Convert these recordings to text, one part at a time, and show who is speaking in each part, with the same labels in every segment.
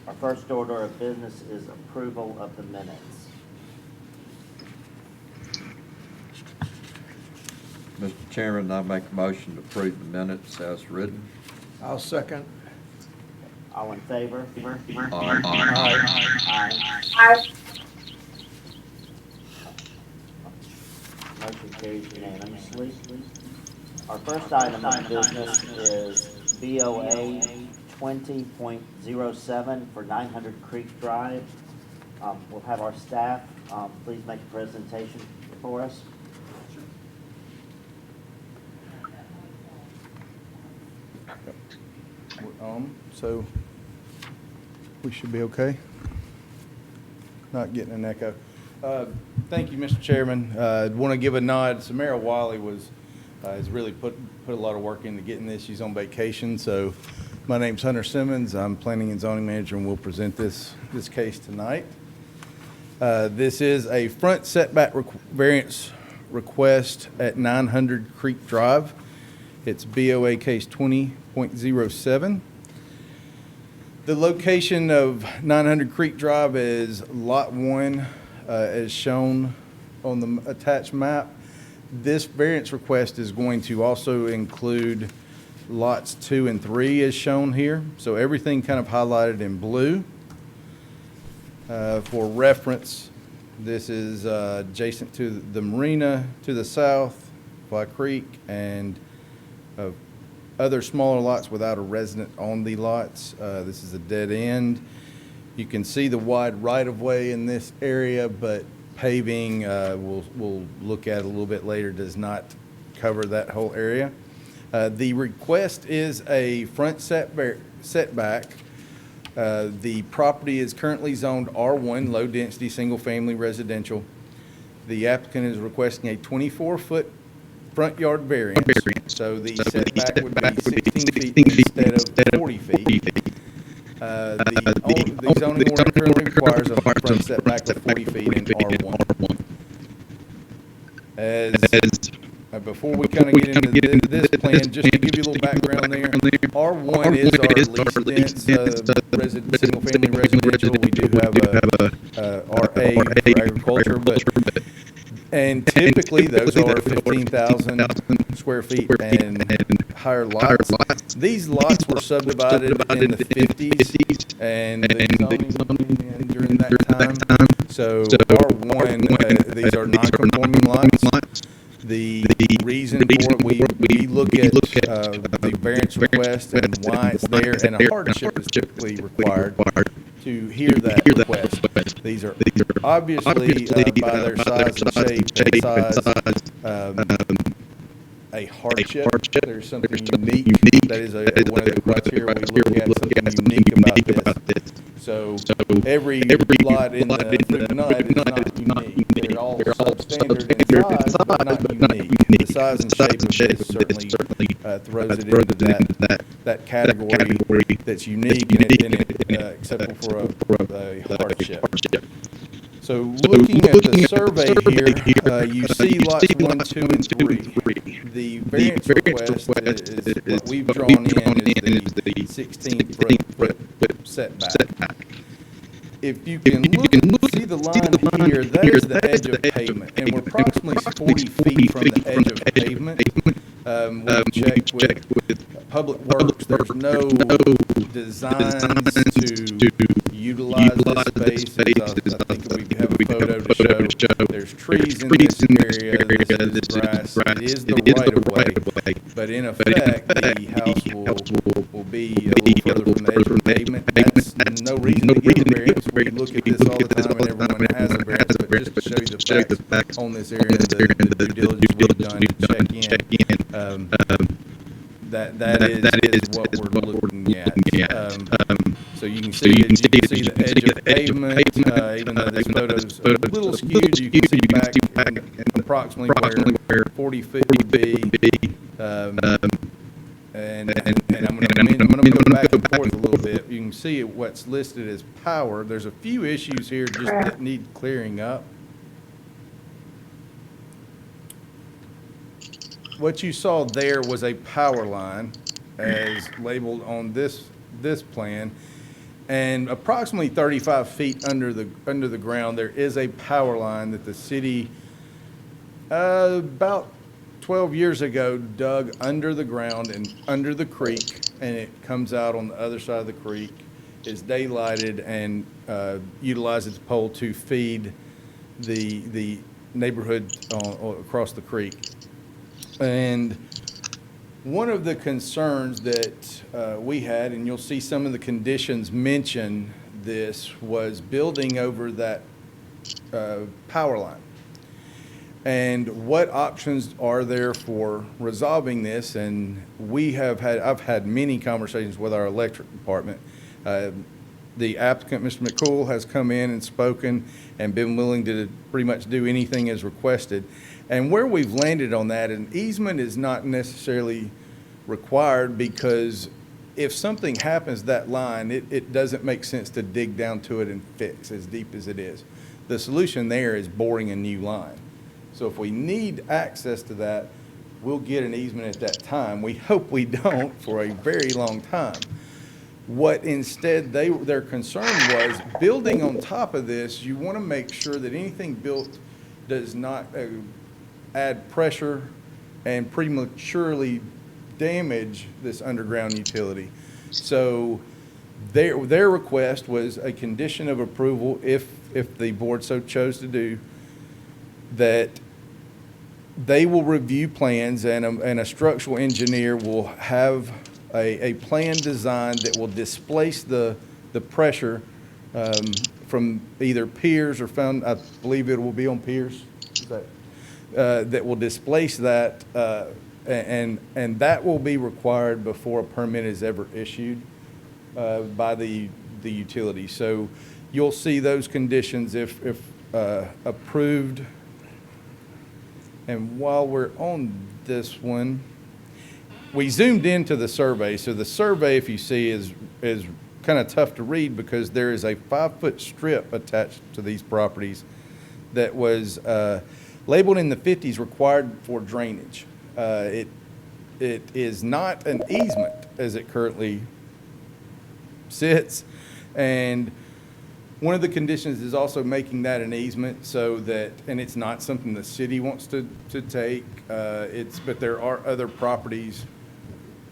Speaker 1: Our first order of business is approval of the minutes.
Speaker 2: Mr. Chairman, I make a motion to approve the minutes as written.
Speaker 3: I'll second.
Speaker 1: All in favor?
Speaker 2: Aye.
Speaker 1: Aye. Motion carries unanimously. Our first item of business is BOA 20.07 for 900 Creek Drive. We'll have our staff, please make a presentation for us.
Speaker 4: So we should be okay. Not getting an echo. Thank you, Mr. Chairman. I want to give a nod. Samara Wiley has really put a lot of work into getting this. She's on vacation, so my name's Hunter Simmons. I'm Planning and Zoning Manager, and we'll present this case tonight. This is a front setback variance request at 900 Creek Drive. It's BOA case 20.07. The location of 900 Creek Drive is Lot 1, as shown on the attached map. This variance request is going to also include Lots 2 and 3 as shown here. So everything kind of highlighted in blue. For reference, this is adjacent to the marina to the south, Fly Creek, and other smaller lots without a resident on the lots. This is a dead end. You can see the wide right-of-way in this area, but paving, we'll look at a little bit later, does not cover that whole area. The request is a front setback. The property is currently zoned R1, low-density, single-family residential. The applicant is requesting a 24-foot front yard variance, so the setback would be 16 feet instead of 40 feet. The zoning order currently requires a front setback of 40 feet in R1. Before we kind of get into this plan, just to give you a little background there, R1 is our least dense single-family residential. We do have a RA for agriculture, and typically those are 15,000 square feet and higher lots. These lots were subdivided in the 50s, and the zoning came in during that time. So R1, these are non-conforming lots. The reason for it, we look at the variance request and why it's there, and a hardship is typically required to hear that request. These are obviously, by their size and shape and size, a hardship. There's something unique. That is one of the criteria we look at, something unique about this. So every lot in the nut is not unique. They're all substandard in size, but not unique. The size and shape of this certainly throws it into that category that's unique and acceptable for a hardship. So looking at the survey here, you see lots 1, 2, and 3. The variance request is what we've drawn in is the 16-foot setback. If you can see the line here, that is the edge of pavement, and we're approximately 40 feet from the edge of pavement. We've checked with Public Works. There's no designs to utilize this space. I think we have a photo to show. There's trees in this area. This grass. It is the right-of-way, but in effect, the house will be a little further from the edge of pavement. That's no reason to give a variance. We look at this all the time, and everyone has a variance. But just to show you the facts on this area, the due diligence we've done to check in. That is what we're looking at. So you can see the edge of pavement, even though this photo's a little skewed, you can see back approximately where 40 feet would be. And I'm going to go back and forth a little bit. You can see what's listed as power. There's a few issues here just that need clearing up. What you saw there was a power line as labeled on this plan. And approximately 35 feet under the ground, there is a power line that the city, about 12 years ago, dug under the ground and under the creek, and it comes out on the other side of the creek, is daylighted, and utilizes the pole to feed the neighborhood across the creek. And one of the concerns that we had, and you'll see some of the conditions mention this, was building over that power line. And what options are there for resolving this? And I've had many conversations with our electric department. The applicant, Mr. McCool, has come in and spoken and been willing to pretty much do anything as requested. And where we've landed on that, an easement is not necessarily required, because if something happens to that line, it doesn't make sense to dig down to it and fix as deep as it is. The solution there is boring a new line. So if we need access to that, we'll get an easement at that time. We hope we don't for a very long time. What instead their concern was, building on top of this, you want to make sure that anything built does not add pressure and prematurely damage this underground utility. So their request was a condition of approval, if the board so chose to do, that they will review plans, and a structural engineer will have a plan design that will displace the pressure from either piers or I believe it will be on piers, that will displace that, and that will be required before a permit is ever issued by the utility. So you'll see those conditions if approved. And while we're on this one, we zoomed into the survey. So the survey, if you see, is kind of tough to read, because there is a 5-foot strip attached to these properties that was labeled in the 50s required for drainage. It is not an easement as it currently sits, and one of the conditions is also making that an easement, so that, and it's not something the city wants to take. But there are other properties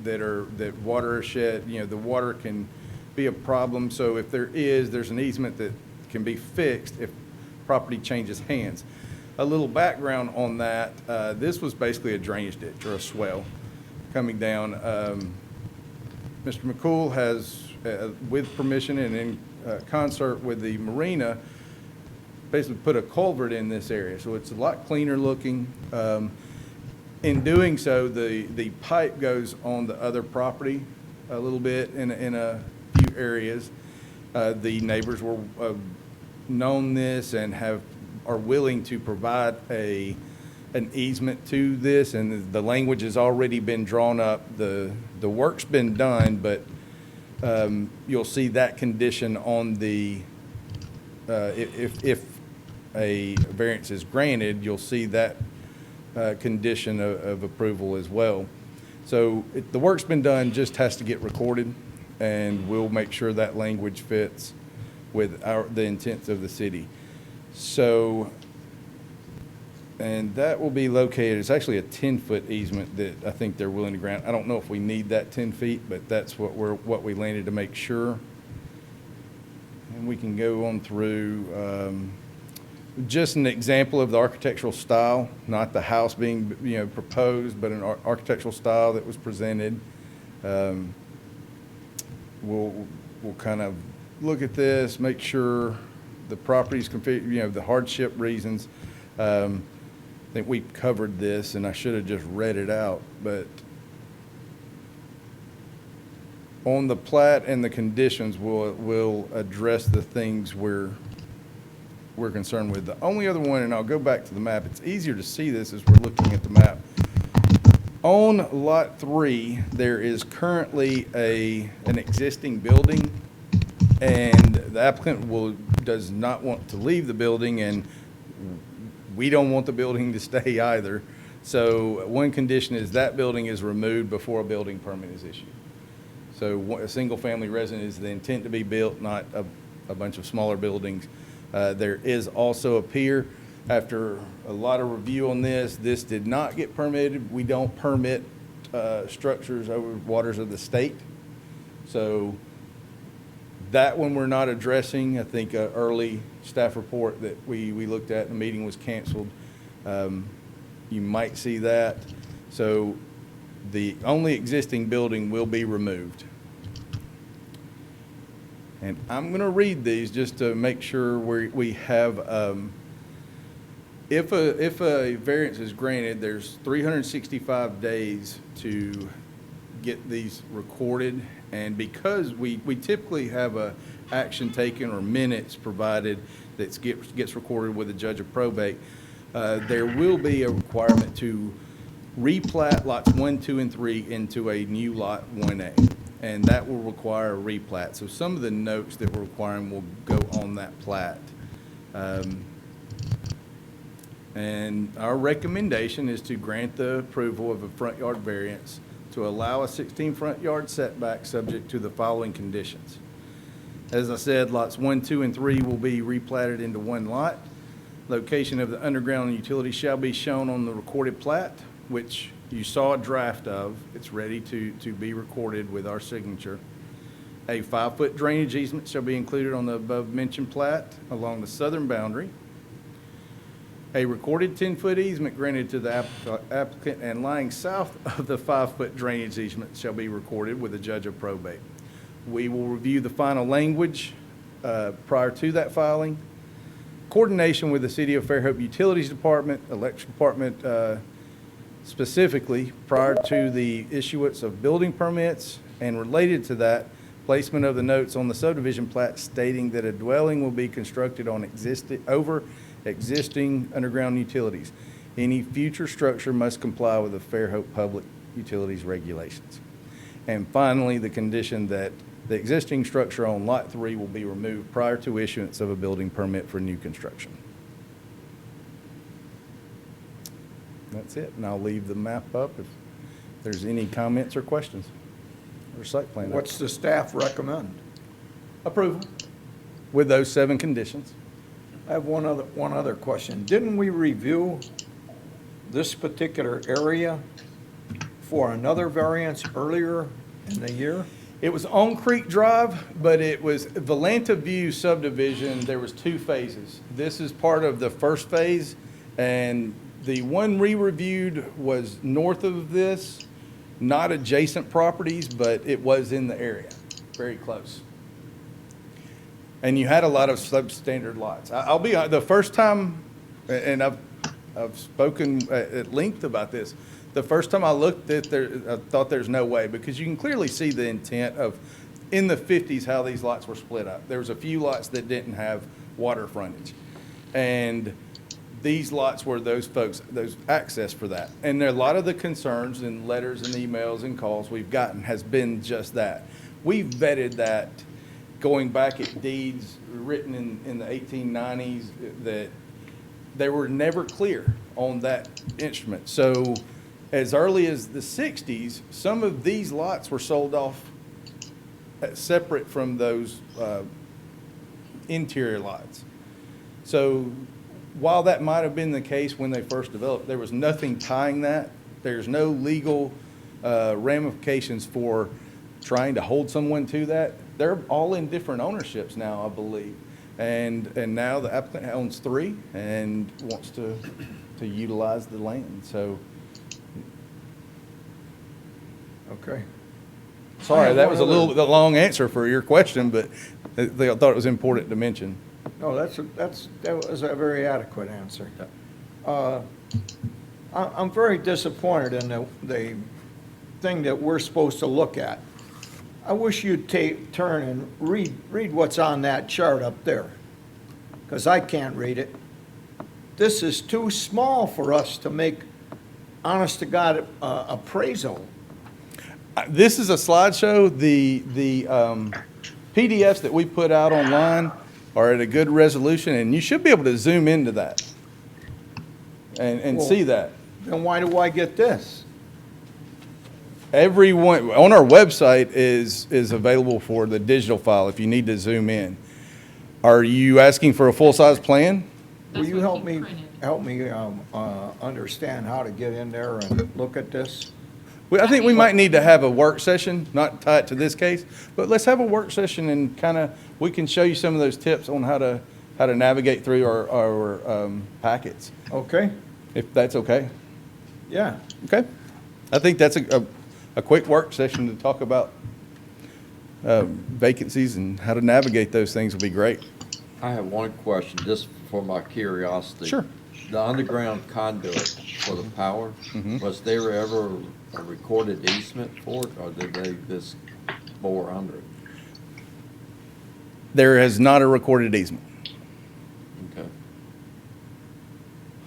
Speaker 4: that water is shed. The water can be a problem. So if there's an easement that can be fixed if property changes hands. A little background on that: this was basically a drainage ditch or a swell coming down. Mr. McCool has, with permission and in concert with the marina, basically put a culvert in this area, so it's a lot cleaner looking. In doing so, the pipe goes on the other property a little bit in a few areas. The neighbors were known this and are willing to provide an easement to this, and the language has already been drawn up. The work's been done, but you'll see that condition on the, if a variance is granted, you'll see that condition of approval as well. So the work's been done, just has to get recorded, and we'll make sure that language fits with the intents of the city. So, and that will be located, it's actually a 10-foot easement that I think they're willing to grant. I don't know if we need that 10 feet, but that's what we landed to make sure. And we can go on through just an example of the architectural style, not the house being proposed, but an architectural style that was presented. We'll kind of look at this, make sure the property's configured, the hardship reasons. I think we covered this, and I should have just read it out, but on the plat and the conditions, we'll address the things we're concerned with. The only other one, and I'll go back to the map, it's easier to see this as we're looking at the map. On Lot 3, there is currently an existing building, and the applicant does not want to leave the building, and we don't want the building to stay either. So one condition is that building is removed before a building permit is issued. So a single-family resident is the intent to be built, not a bunch of smaller buildings. There is also a pier. After a lot of review on this did not get permitted. We don't permit structures over waters of the state. So that one we're not addressing. I think an early staff report that we looked at, the meeting was canceled. You might see that. So the only existing building will be removed. And I'm going to read these just to make sure we have, if a variance is granted, there's 365 days to get these recorded. And because we typically have a action taken or minutes provided that gets recorded with a judge of probate, there will be a requirement to replat lots 1, 2, and 3 into a new lot 1A. And that will require a replat. So some of the notes that we're requiring will go on that plat. And our recommendation is to grant the approval of a front yard variance to allow a 16 front yard setback subject to the following conditions. As I said, lots 1, 2, and 3 will be replatted into one lot. Location of the underground utility shall be shown on the recorded plat, which you saw a draft of. It's ready to be recorded with our signature. A 5-foot drainage easement shall be included on the above-mentioned plat along the southern boundary. A recorded 10-foot easement granted to the applicant and lying south of the 5-foot drainage easement shall be recorded with a judge of probate. We will review the final language prior to that filing. Coordination with the City of Fairhope Utilities Department, Electric Department specifically, prior to the issuance of building permits, and related to that, placement of the notes on the subdivision plat stating that a dwelling will be constructed on existing underground utilities. Any future structure must comply with the Fairhope Public Utilities regulations. And finally, the condition that the existing structure on Lot 3 will be removed prior to issuance of a building permit for new construction. That's it, and I'll leave the map up if there's any comments or questions or site plan.
Speaker 3: What's the staff recommend?
Speaker 4: Approval with those 7 conditions.
Speaker 3: I have one other question. Didn't we review this particular area for another variance earlier in the year?
Speaker 4: It was on Creek Drive, but it was Valanta View subdivision. There was 2 phases. This is part of the first phase, and the one we reviewed was north of this, not adjacent properties, but it was in the area, very close. And you had a lot of substandard lots. I'll be the first time, and I've spoken at length about this. The first time I looked at there, I thought there's no way, because you can clearly see the intent of, in the 50s, how these lots were split up. There was a few lots that didn't have water frontage. And these lots were those access for that. And a lot of the concerns and letters and emails and calls we've gotten has been just that. We've vetted that going back at deeds written in the 1890s that they were never clear on that instrument. So as early as the 60s, some of these lots were sold off separate from those interior lots. So while that might have been the case when they first developed, there was nothing tying that. There's no legal ramifications for trying to hold someone to that. They're all in different ownerships now, I believe. And now the applicant owns 3 and wants to utilize the land. So,
Speaker 3: Okay.
Speaker 4: sorry, that was a little bit a long answer for your question, but I thought it was important to mention.
Speaker 3: No, that was a very adequate answer. I'm very disappointed in the thing that we're supposed to look at. I wish you'd turn and read what's on that chart up there, because I can't read it. This is too small for us to make, honest to God, appraisal.
Speaker 4: This is a slideshow. The PDFs that we put out online are at a good resolution, and you should be able to zoom into that and
Speaker 3: Well,
Speaker 4: see that.
Speaker 3: Then why do I get this?
Speaker 4: Everyone, on our website is available for the digital file if you need to zoom in. Are you asking for a full-size plan?
Speaker 3: Will
Speaker 5: That's
Speaker 3: you
Speaker 5: what
Speaker 3: help
Speaker 5: he
Speaker 3: me,
Speaker 5: printed.
Speaker 3: understand how to get in there and look at this?
Speaker 4: I think we might need to have a work session, not tie it to this case, but let's have a work session and kind of, we can show you some of those tips on how to navigate through our packets,
Speaker 3: Okay,
Speaker 4: if that's okay.
Speaker 3: yeah.
Speaker 4: Okay? I think that's a quick work session to talk about vacancies and how to navigate those things would be great.
Speaker 2: I have one question, just for my curiosity.
Speaker 4: Sure.
Speaker 2: The underground conduit for the power, was there ever a recorded easement for it, or did they just bore under it?
Speaker 4: There is not a recorded easement.
Speaker 2: Okay.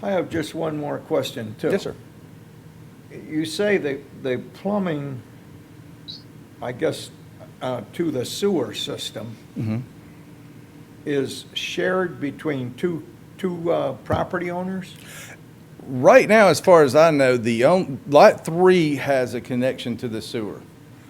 Speaker 3: I have just one more question, too.
Speaker 4: Yes, sir.
Speaker 3: You say that the plumbing, I guess, to the sewer system is shared between two property owners?
Speaker 4: Right now, as far as I know, Lot 3 has a connection to the sewer.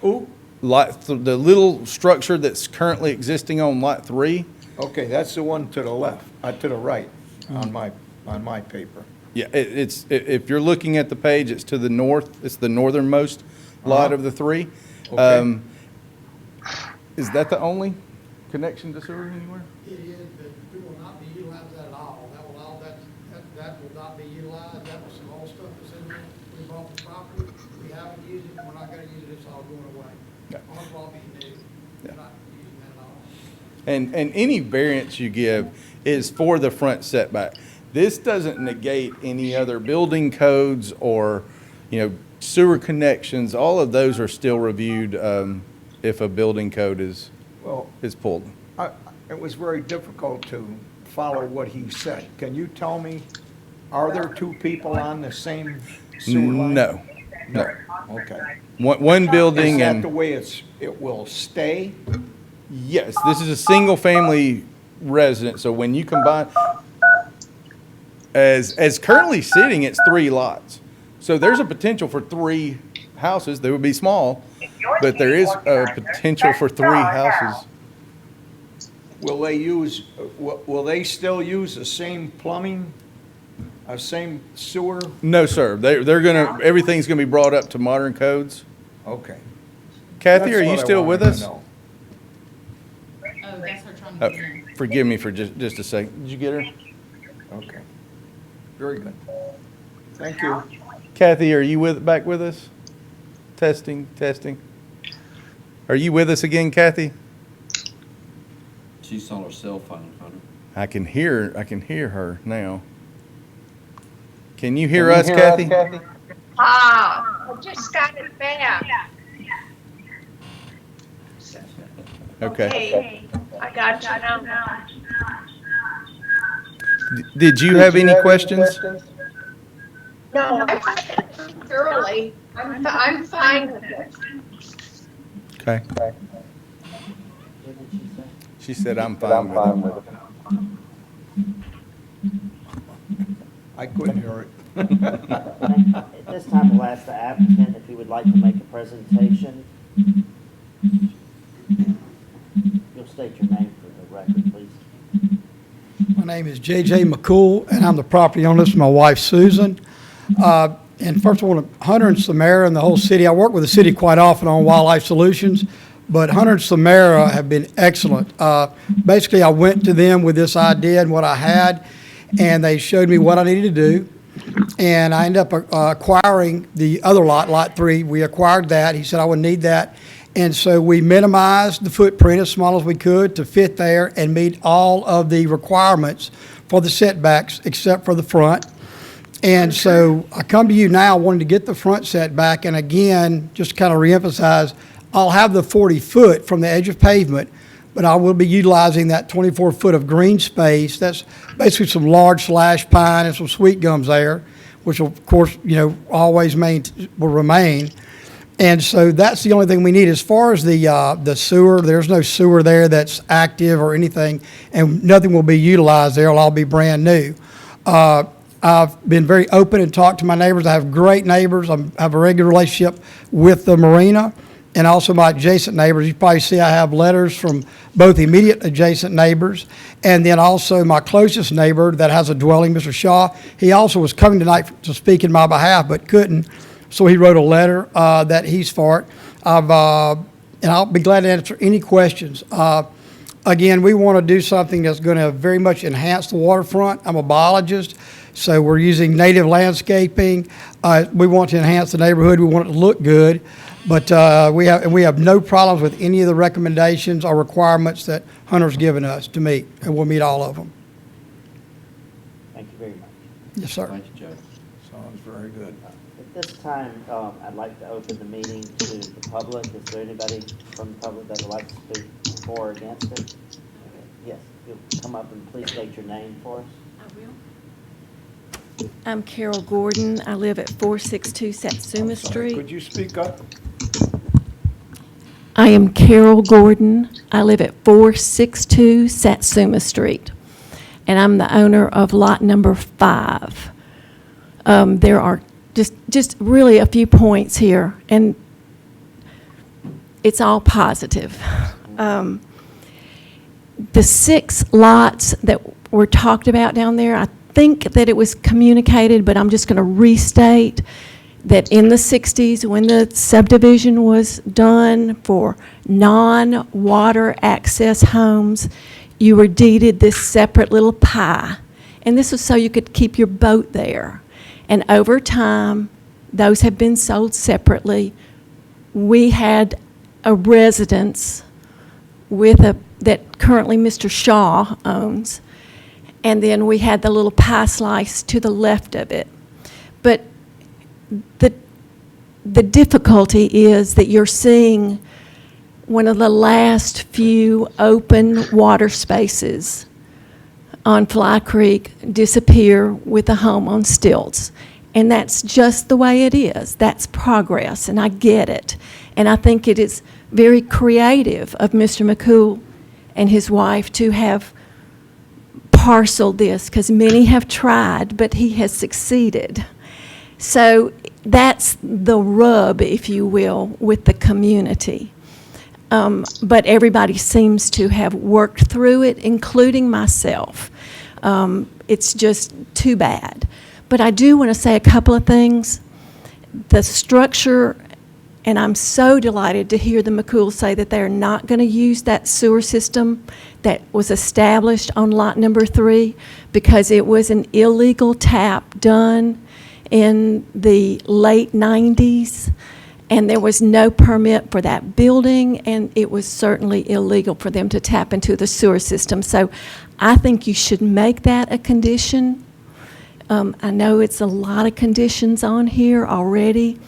Speaker 3: Who?
Speaker 4: The little structure that's currently existing on Lot 3,
Speaker 3: Okay, that's the one to the left, to the right, on my paper.
Speaker 4: yeah, if you're looking at the page, it's to the north, it's the northernmost lot of the 3.
Speaker 3: Okay.
Speaker 4: Is that the only connection to sewer anywhere?
Speaker 6: It is, but we will not be utilizing that at all. That will not be utilized. That was some old stuff that's in there. We bought the property. We haven't used it. We're not gonna use it. It's all going away.
Speaker 4: Yeah.
Speaker 6: Ours will all be new.
Speaker 4: Yeah.
Speaker 6: We're not using that at all.
Speaker 4: And any variance you give is for the front setback. This doesn't negate any other building codes or, sewer connections. All of those are still reviewed if a building code is
Speaker 3: Well,
Speaker 4: pulled.
Speaker 3: it was very difficult to follow what he said. Can you tell me, are there two people on the same sewer line?
Speaker 4: No.
Speaker 3: Okay.
Speaker 4: One building
Speaker 3: Is that
Speaker 4: and,
Speaker 3: the way it will stay?
Speaker 4: yes, this is a single-family residence, so when you combine, as currently sitting, it's 3 lots. So there's a potential for 3 houses. They would be small, but there is a potential for 3 houses.
Speaker 3: Will they still use the same plumbing, same sewer?
Speaker 4: No, sir. Everything's gonna be brought up to modern codes.
Speaker 3: Okay.
Speaker 4: Kathy,
Speaker 3: That's
Speaker 4: are you
Speaker 3: what I
Speaker 4: still with
Speaker 3: wanted
Speaker 4: us?
Speaker 3: to know.
Speaker 5: Oh, that's her trying to
Speaker 4: Oh,
Speaker 5: get in.
Speaker 4: forgive me for just a second. Did you get her?
Speaker 3: Okay. Very good. Thank you.
Speaker 4: Kathy, are you back with us? Testing. Are you with us again, Kathy?
Speaker 2: She's on her cell phone, Hunter.
Speaker 4: I can hear her now. Can you hear us, Kathy?
Speaker 7: I just got it back.
Speaker 4: Okay.
Speaker 7: I got you now.
Speaker 4: Did you have any questions?
Speaker 7: No, I got it thoroughly. I'm fine with it.
Speaker 4: Okay.
Speaker 1: Didn't she say?
Speaker 4: She said, I'm fine with it.
Speaker 3: I couldn't hear it.
Speaker 1: At this time, we'll ask the applicant if he would like to make a presentation. You'll state your name for the record, please.
Speaker 8: My name is J.J. McCool, and I'm the property owner. This is my wife, Susan. And first of all, Hunter and Samara and the whole city, I work with the city quite often on wildlife solutions, but Hunter and Samara have been excellent. Basically, I went to them with this idea and what I had, and they showed me what I needed to do. And I ended up acquiring the other lot, Lot 3. We acquired that. He said I would need that. And so we minimized the footprint as small as we could to fit there and meet all of the requirements for the setbacks except for the front. And so I come to you now wanting to get the front setback. And again, just to kind of reemphasize, I'll have the 40-foot from the edge of pavement, but I will be utilizing that 24-foot of green space. That's basically some large slash pine and some sweet gums there, which will, of course, always will remain. And so that's the only thing we need. As far as the sewer, there's no sewer there that's active or anything, and nothing will be utilized there. It'll all be brand new. I've been very open and talked to my neighbors. I have great neighbors. I have a regular relationship with the marina and also my adjacent neighbors. You probably see I have letters from both immediate adjacent neighbors and then also my closest neighbor that has a dwelling, Mr. Shaw. He also was coming tonight to speak in my behalf but couldn't, so he wrote a letter that he's for it. And I'll be glad to answer any questions. Again, we want to do something that's going to very much enhance the waterfront. I'm a biologist, so we're using native landscaping. We want to enhance the neighborhood. We want it to look good, but we have no problems with any of the recommendations or requirements that Hunter's given us to meet, and we'll meet all of them.
Speaker 1: Thank you very much.
Speaker 8: Yes, sir.
Speaker 2: Thank you, Joe.
Speaker 3: Sounds very good.
Speaker 1: At this time, I'd like to open the meeting to the public. Is there anybody from the public that would like to speak for or against it? Okay. Yes, you'll come up and please state your name for us.
Speaker 5: I will.
Speaker 9: I'm Carol Gordon. I live at 462 Satsuma
Speaker 3: Sorry,
Speaker 9: Street.
Speaker 3: could you speak up?
Speaker 9: I am Carol Gordon. I live at 462 Satsuma Street, and I'm the owner of lot number 5. There are just really a few points here, and it's all positive. The 6 lots that were talked about down there, I think that it was communicated, but I'm just going to restate that in the 60s, when the subdivision was done for non-water access homes, you were deeded this separate little pie. And this was so you could keep your boat there. And over time, those have been sold separately. We had a residence that currently Mr. Shaw owns. And then we had the little pie slice to the left of it. But the difficulty is that you're seeing one of the last few open water spaces on Fly Creek disappear with a home on stilts. And that's just the way it is. That's progress, and I get it. And I think it is very creative of Mr. McCool and his wife to have parceled this, because many have tried, but he has succeeded. So that's the rub, if you will, with the community. But everybody seems to have worked through it, including myself. It's just too bad. But I do want to say a couple of things. The structure, and I'm so delighted to hear the McCools say that they're not going to use that sewer system that was established on lot number 3 because it was an illegal tap done in the late 90s, and there was no permit for that building, and it was certainly illegal for them to tap into the sewer system. So I think you should make that a condition. I know it's a lot of conditions on here already,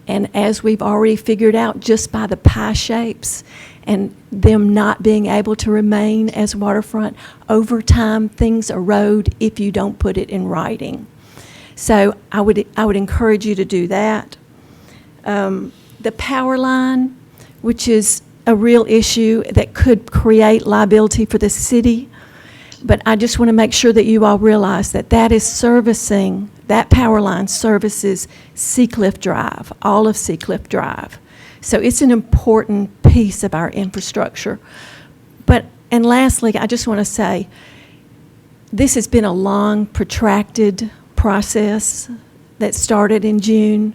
Speaker 9: and as we've already figured out just by the pie shapes and them not being able to remain as waterfront, over time things erode if you don't put it in writing. So I would encourage you to do that. The power line, which is a real issue that could create liability for the city, but I just want to make sure that you all realize that that power line services Seacliff Drive, all of Seacliff Drive. So it's an important piece of our infrastructure. And lastly, I just want to say, this has been a long, protracted process that started in June,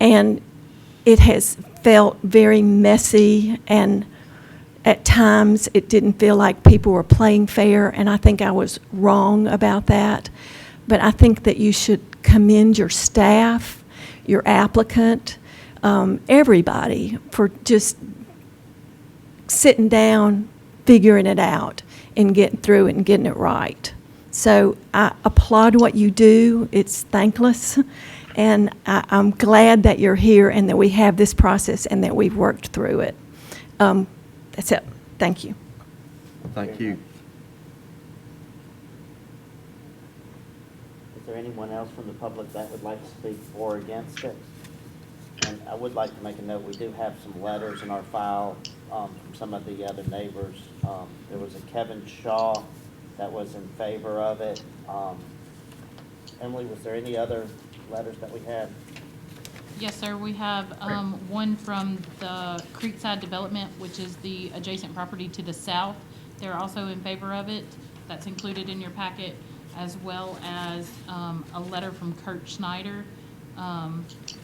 Speaker 9: and it has felt very messy, and at times it didn't feel like people were playing fair, and I think I was wrong about that. But I think that you should commend your staff, your applicant, everybody for just sitting down, figuring it out, and getting through it and getting it right. So I applaud what you do. It's thankless, and I'm glad that you're here and that we have this process and that we've worked through it. That's it. Thank you.
Speaker 2: Thank you.
Speaker 1: Is there anyone else from the public that would like to speak for or against it? And I would like to make a note, we do have some letters in our file from some of the other neighbors. There was a Kevin Shaw that was in favor of it. Emily, was there any other letters that we had?
Speaker 5: Yes, sir. We have one from the Creekside Development, which is the adjacent property to the south. They're also in favor of it. That's included in your packet, as well as a letter from Kurt Schneider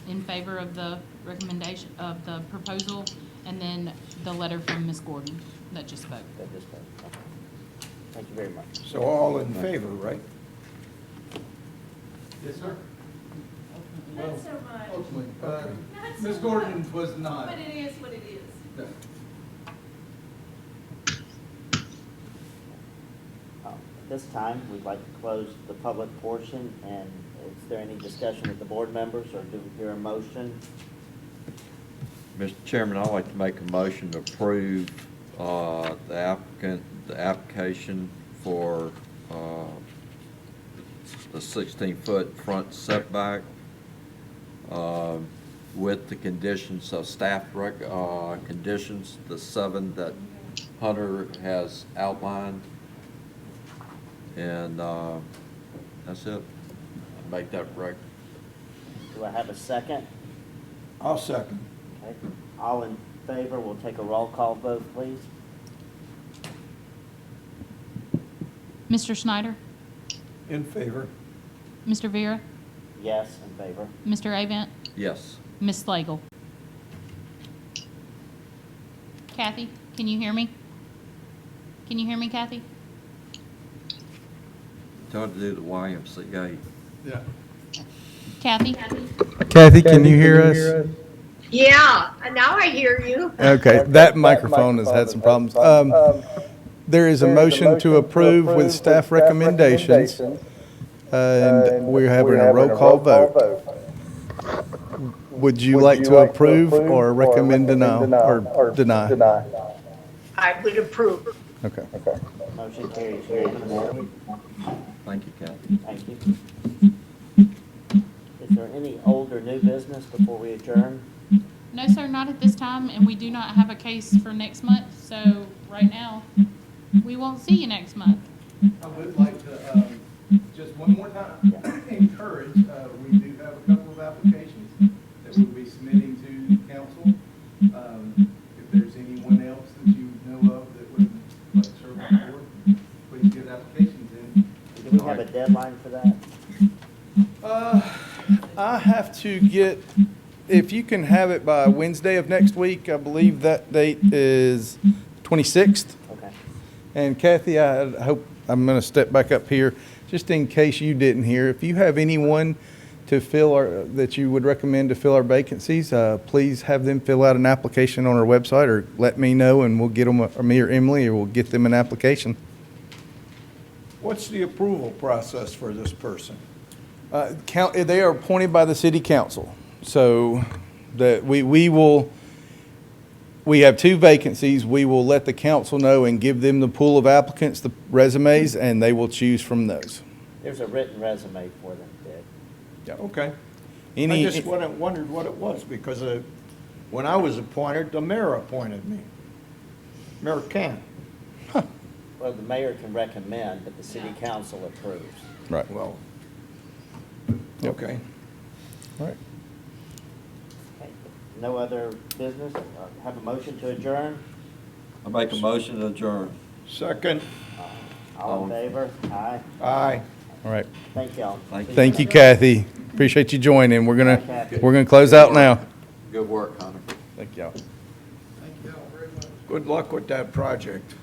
Speaker 5: in favor of the recommendation of the proposal, and then the letter from Ms. Gordon that just spoke.
Speaker 1: That just, okay. Thank you very much.
Speaker 3: So all in favor, right?
Speaker 4: Yes, sir.
Speaker 10: Not so much.
Speaker 4: Ultimately,
Speaker 10: Not so
Speaker 4: Ms. Gordon was not.
Speaker 10: But it is what it is.
Speaker 4: No.
Speaker 1: At this time, we'd like to close the public portion, and is there any discussion with the board members, or do we hear a motion?
Speaker 2: Mr. Chairman, I'd like to make a motion to approve the application for the 16-foot front setback with the conditions of staff conditions, the 7 that Hunter has outlined. And that's it. Make that rec.
Speaker 1: Do I have a second?
Speaker 3: I'll second.
Speaker 1: Okay. All in favor, we'll take a roll call vote, please.
Speaker 5: Mr. Schneider?
Speaker 3: In favor.
Speaker 5: Mr. Vera?
Speaker 1: Yes, in favor.
Speaker 5: Mr. Avent?
Speaker 2: Yes.
Speaker 5: Ms. Slagle? Kathy, can you hear me? Can you hear me, Kathy?
Speaker 2: Tell her to do the YMCA.
Speaker 4: Yeah.
Speaker 5: Kathy?
Speaker 4: Kathy, can you hear us?
Speaker 7: Yeah, and now I hear you.
Speaker 4: Okay, that microphone has had some problems. There is a motion to approve with staff recommendations, and we're having a roll call vote. Would you like to approve or recommend denial, or deny?
Speaker 7: I would approve.
Speaker 4: Okay.
Speaker 1: Motion carries unanimously.
Speaker 2: Thank you, Kathy.
Speaker 1: Thank you. Is there any old or new business before we adjourn?
Speaker 5: No, sir, not at this time, and we do not have a case for next month, so right now, we won't see you next month.
Speaker 4: I would like to, just one more time, encourage, we do have a couple of applications that we'll be submitting to council. If there's anyone else that you know of that would like to serve on the board, please get applications in.
Speaker 1: Do we have a deadline for that?
Speaker 4: I have to get, if you can have it by Wednesday of next week, I believe that date is 26th.
Speaker 1: Okay.
Speaker 4: And Kathy, I hope, I'm going to step back up here, just in case you didn't hear. If you have anyone to fill our, that you would recommend to fill our vacancies, please have them fill out an application on our website, or let me know and we'll get them, or me or Emily, or we'll get them an application.
Speaker 3: What's the approval process for this person?
Speaker 4: They are appointed by the city council. So that we have 2 vacancies. We will let the council know and give them the pool of applicants, the resumes, and they will choose from those.
Speaker 1: There's a written resume for them, Dick.
Speaker 3: Okay. I just wondered what it was, because when I was appointed, the mayor appointed me. Mayor Kent.
Speaker 1: Well, the mayor can recommend, but the city council approves.
Speaker 4: Right.
Speaker 3: Well,
Speaker 4: Yep.
Speaker 3: okay.
Speaker 4: All right.
Speaker 1: Okay. No other business? Have a motion to adjourn?
Speaker 2: I make a motion to adjourn.
Speaker 3: Second.
Speaker 1: All in favor? Aye.
Speaker 3: Aye.
Speaker 4: All right.
Speaker 1: Thank y'all.
Speaker 4: Thank you, Kathy. Appreciate you joining. We're
Speaker 1: Bye, Kathy.
Speaker 4: gonna close out now.
Speaker 2: Good work, Hunter.
Speaker 4: Thank y'all.
Speaker 6: Thank you all very much.
Speaker 3: Good luck with that project.